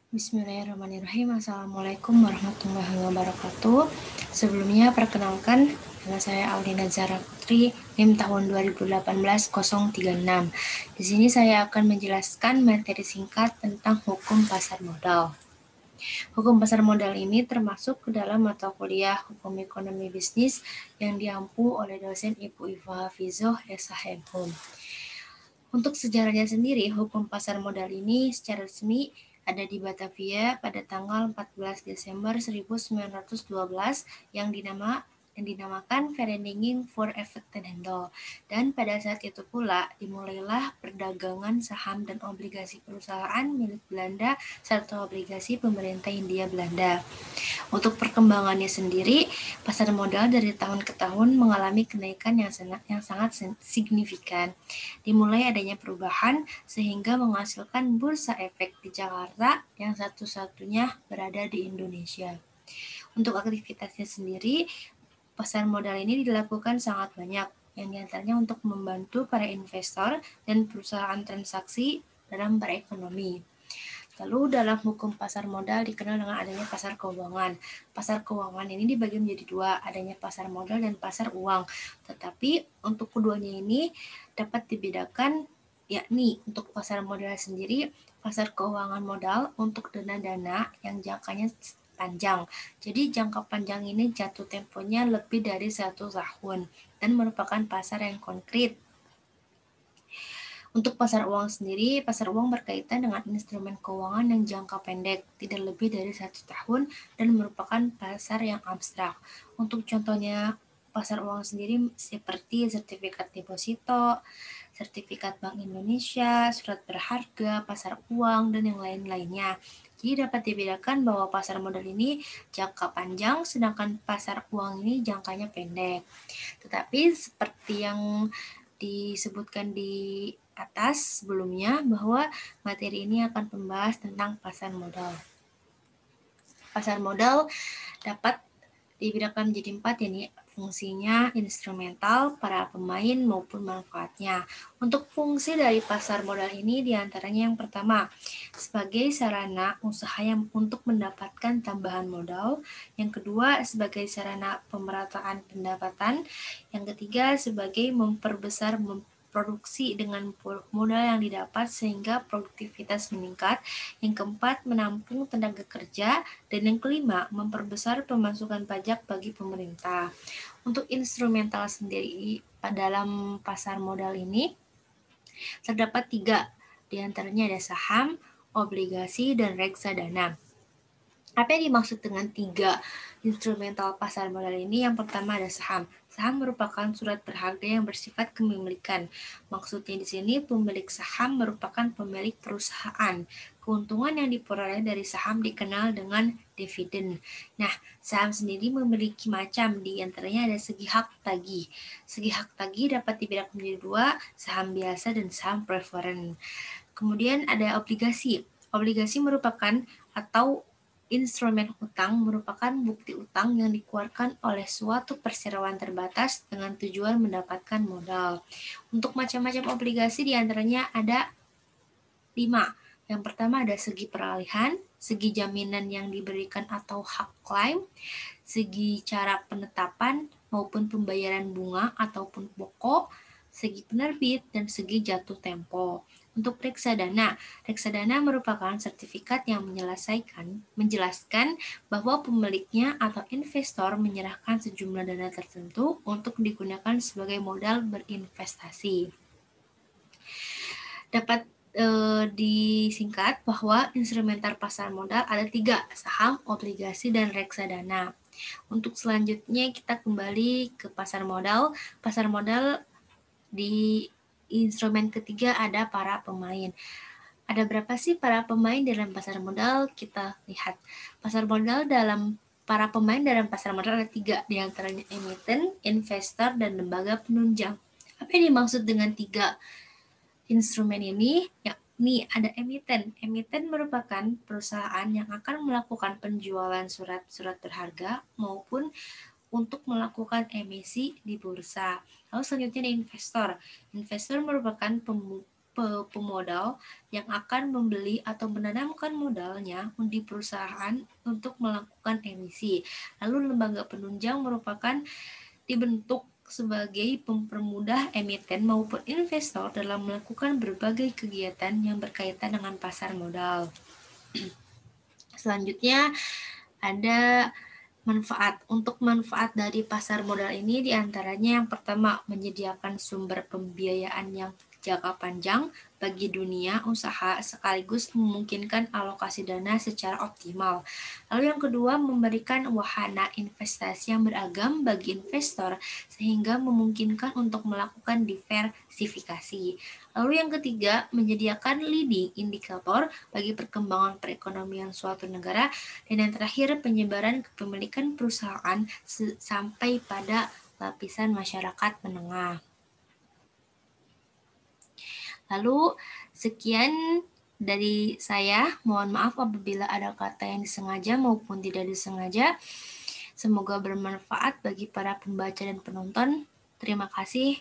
Bismillahirrahmanirrahim. Assalamualaikum warahmatullahi wabarakatuh. Sebelumnya perkenalkan, nama saya Audina Zara Putri, NIM tahun 2018-036. Di sini saya akan menjelaskan materi singkat tentang hukum pasar modal. Hukum pasar modal ini termasuk ke dalam mata kuliah Hukum Ekonomi Bisnis yang diampu oleh dosen Ibu Iva Hafizoh SHM. Untuk sejarahnya sendiri, hukum pasar modal ini secara resmi ada di Batavia pada tanggal 14 Desember 1912 yang dinamakan Vereniging for Effectenhandel. Dan pada saat itu pula dimulailah perdagangan saham dan obligasi perusahaan milik Belanda serta obligasi pemerintah Hindia Belanda. Untuk perkembangannya sendiri, pasar modal dari tahun ke tahun mengalami kenaikan yang sangat signifikan. Dimulai adanya perubahan sehingga menghasilkan bursa efek di Jakarta yang satu-satunya berada di Indonesia. Untuk aktivitasnya sendiri, pasar modal ini dilakukan sangat banyak, yang diantaranya untuk membantu para investor dan perusahaan transaksi dalam berekonomi. Lalu dalam hukum pasar modal dikenal dengan adanya pasar keuangan. Pasar keuangan ini dibagi menjadi dua, adanya pasar modal dan pasar uang. Tetapi untuk keduanya ini dapat dibedakan, yakni untuk pasar modal sendiri, pasar keuangan modal untuk dana-dana yang jangkanya panjang. Jadi jangka panjang ini jatuh temponya lebih dari 1 tahun dan merupakan pasar yang konkret. Untuk pasar uang sendiri, pasar uang berkaitan dengan instrumen keuangan yang jangka pendek, tidak lebih dari 1 tahun, dan merupakan pasar yang abstrak. Untuk contohnya, pasar uang sendiri seperti sertifikat deposito, sertifikat Bank Indonesia, surat berharga, pasar uang, dan yang lain-lainnya. Jadi dapat dibedakan bahwa pasar modal ini jangka panjang, sedangkan pasar uang ini jangkanya pendek. Tetapi seperti yang disebutkan di atas sebelumnya, bahwa materi ini akan membahas tentang pasar modal. Pasar modal dapat dibedakan menjadi 4, yakni fungsinya, instrumental, para pemain, maupun manfaatnya. Untuk fungsi dari pasar modal ini diantaranya yang pertama, sebagai sarana usaha yang untuk mendapatkan tambahan modal. Yang kedua, sebagai sarana pemerataan pendapatan. Yang ketiga, sebagai memperbesar produksi dengan modal yang didapat sehingga produktivitas meningkat. Yang keempat, menampung tenaga kerja. Dan yang kelima, memperbesar pemasukan pajak bagi pemerintah. Untuk instrumental sendiri dalam pasar modal ini terdapat 3, diantaranya ada saham, obligasi, dan reksadana. Apa yang dimaksud dengan 3 instrumental pasar modal ini? Yang pertama ada saham. Saham merupakan surat berharga yang bersifat kepemilikan. Maksudnya di sini pemilik saham merupakan pemilik perusahaan. Keuntungan yang diperoleh dari saham dikenal dengan dividen. Nah, saham sendiri memiliki macam, di antaranya ada segi hak tagih. Segi hak tagih dapat dibedakan menjadi 2, saham biasa dan saham preferen. Kemudian ada obligasi. Obligasi merupakan atau instrumen utang merupakan bukti utang yang dikeluarkan oleh suatu perseroan terbatas dengan tujuan mendapatkan modal. Untuk macam-macam obligasi diantaranya ada 5. Yang pertama ada segi peralihan, segi jaminan yang diberikan atau hak klaim, segi cara penetapan maupun pembayaran bunga ataupun pokok, segi penerbit, dan segi jatuh tempo. Untuk reksadana merupakan sertifikat yang menjelaskan bahwa pemiliknya atau investor menyerahkan sejumlah dana tertentu untuk digunakan sebagai modal berinvestasi. Dapat disingkat bahwa instrumental pasar modal ada 3, saham, obligasi, dan reksadana. Untuk selanjutnya kita kembali ke pasar modal. Pasar modal di instrumen ketiga ada para pemain. Ada berapa sih para pemain dalam pasar modal? Kita lihat. Para pemain dalam pasar modal ada 3, diantaranya emiten, investor, dan lembaga penunjang. Apa yang dimaksud dengan 3 instrumen ini? Yakni ada emiten. Emiten merupakan perusahaan yang akan melakukan penjualan surat-surat berharga maupun untuk melakukan emisi di bursa. Lalu selanjutnya ada investor. Investor merupakan pemodal yang akan membeli atau menanamkan modalnya di perusahaan untuk melakukan emisi. Lalu lembaga penunjang merupakan dibentuk sebagai pempermudah emiten maupun investor dalam melakukan berbagai kegiatan yang berkaitan dengan pasar modal. Selanjutnya ada manfaat. Untuk manfaat dari pasar modal ini diantaranya yang pertama menyediakan sumber pembiayaan yang jangka panjang bagi dunia usaha sekaligus memungkinkan alokasi dana secara optimal. Lalu yang kedua memberikan wahana investasi yang beragam bagi investor sehingga memungkinkan untuk melakukan diversifikasi. Lalu yang ketiga menyediakan leading indikator bagi perkembangan perekonomian suatu negara. Dan yang terakhir, penyebaran kepemilikan perusahaan sampai pada lapisan masyarakat menengah. Lalu, sekian dari saya. Mohon maaf apabila ada kata yang disengaja maupun tidak disengaja. Semoga bermanfaat bagi para pembaca dan penonton. Terima kasih.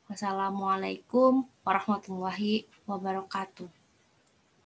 Wassalamualaikum warahmatullahi wabarakatuh.